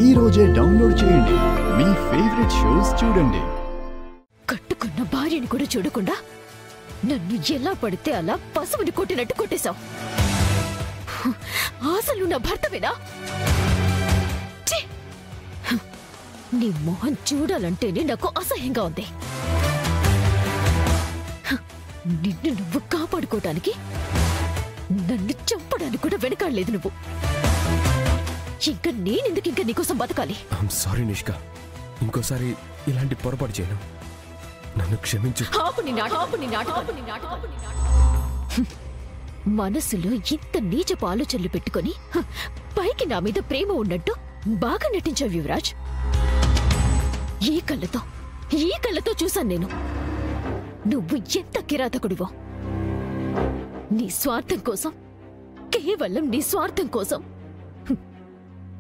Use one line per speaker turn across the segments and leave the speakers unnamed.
ఈ రోజే డౌన్లోడ్ చేయండి. మీ ఫేవరెట్ షోస్ చూడండి.
కట్టుకున్న భార్యని కూడా చూడకుండా నన్ను ఎలా పడితే అలా పశువుని కొట్టినట్టు కొట్టేశావు. అసలు నా భర్తవేనా? నీ మొహం చూడాలంటేనే నాకు అసహ్యంగా ఉంది. నిన్ను నువ్వు కాపాడుకోవటానికి నన్ను చంపడానికి కూడా వెనకాడలేదు నువ్వు. ఇంకా నేనెందుకు ఇంకా నీకోసం బతకాలి?
సారీ నిష్కా, ఇంకోసారి ఇలాంటి పొరపాటు చేయను. నన్ను క్షమించు.
మనసులో ఇంత నీచపు ఆలోచనలు పెట్టుకొని పైకి నా మీద ప్రేమ ఉన్నట్టు బాగా నటించావు యువరాజ్. ఈ కళ్ళతో చూశాను నేను నువ్వు ఎంత కిరాతకుడివో. నీ స్వార్థం కోసం, కేవలం నీ స్వార్థం కోసం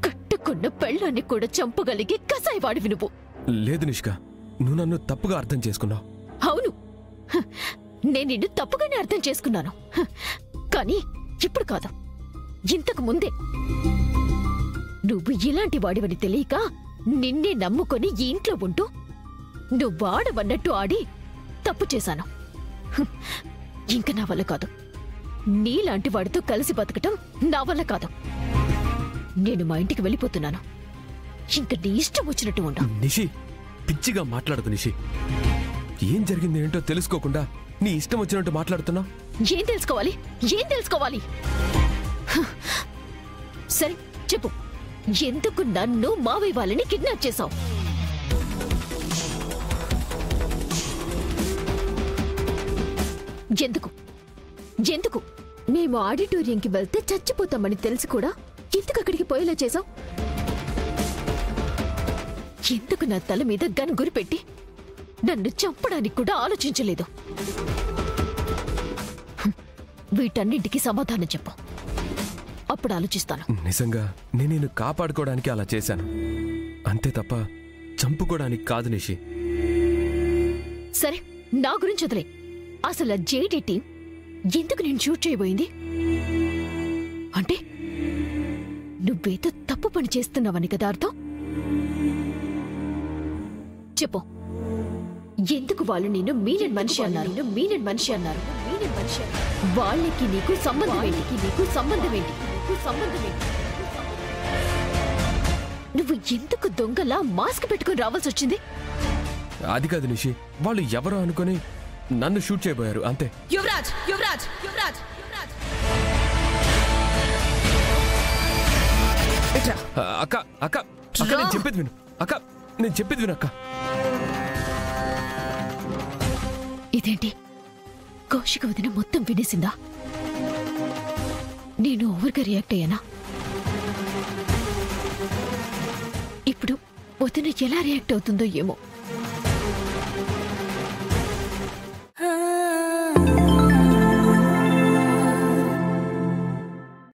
కట్టుకున్న పెళ్ళాన్ని కూడా చంపగలిగే కసాయివాడివి నువ్వు.
లేదు నిష్కా, నువ్వు నన్ను తప్పుగా అర్థం చేసుకున్నావు.
అవును, నేను నిన్ను తప్పుగానే అర్థం చేసుకున్నాను. కానీ ఇప్పుడు కాదు, ఇంతకు ముందే. నువ్వు ఇలాంటి వాడివని తెలియక నిన్నే నమ్ముకొని ఈ ఇంట్లో ఉంటూ నువ్వు ఆడవన్నట్టు ఆడి తప్పు చేశాను. ఇంకా నా వల్ల కాదు. నీలాంటి వాడితో కలిసి బతకటం నా వల్ల కాదు. నేను మా ఇంటికి వెళ్ళిపోతున్నాను. ఇంక నీ ఇష్టం వచ్చినట్టు ఉండు.
నిషి, పిచ్చిగా మాట్లాడదు నిషి. ఏం జరిగింది ఏంటో తెలుసుకోకుండా నీ ఇష్టం వచ్చినట్టు మాట్లాడుతున్నావు.
ఏం తెలుసుకోవాలి? సరే చెప్పు, ఎందుకు నన్ను మావయ్య వాళ్ళని కిడ్నాప్ చేశావు? ఎందుకు మేము ఆడిటోరియంకి వెళ్తే చచ్చిపోతామని తెలిసి కూడా ఎందుకు అక్కడికి పోయేలా చేశావు? ఎందుకు నా తల మీద గన్ గురిపెట్టి నన్ను చంపడానికి కూడా ఆలోచించలేదు? వీటన్నింటికి సమాధానం చెప్పు, అప్పుడు ఆలోచిస్తాను.
నిజంగా నేను కాపాడుకోవడానికి అలా చేశాను, అంతే తప్ప చంపుకోవడానికి కాదు నిషి.
సరే, నా గురించి వదిలే. అసలు జేడీ టీం ఎందుకు నేను షూట్ చేయబోయింది? అంటే నువ్వేదో తప్పు పని చేస్తున్నావని కదా అర్థం? చెప్పు, ఎందుకు వాళ్ళు నేను మీనన్ మనిషి అన్నారు? వాళ్ళకి నీకు సంబంధం ఏంటి? నువ్వు ఎందుకు దొంగలా మాస్క్ పెట్టుకుని రావాల్సి వచ్చింది?
అది కాదు నిషి, వాళ్ళు ఎవరో అనుకుని నన్ను షూట్ చేయబోయారు, అంతే.
యువరాజ్
అక్క అక్క అక్క నేను చెప్పేది విను. అక్క
ఇదేంటి, కౌశిక వదిన మొత్తం వినేసిందా? నేను ఓవర్గా రియాక్ట్ అయ్యానా? ఇప్పుడు వదిన ఎలా రియాక్ట్ అవుతుందో ఏమో.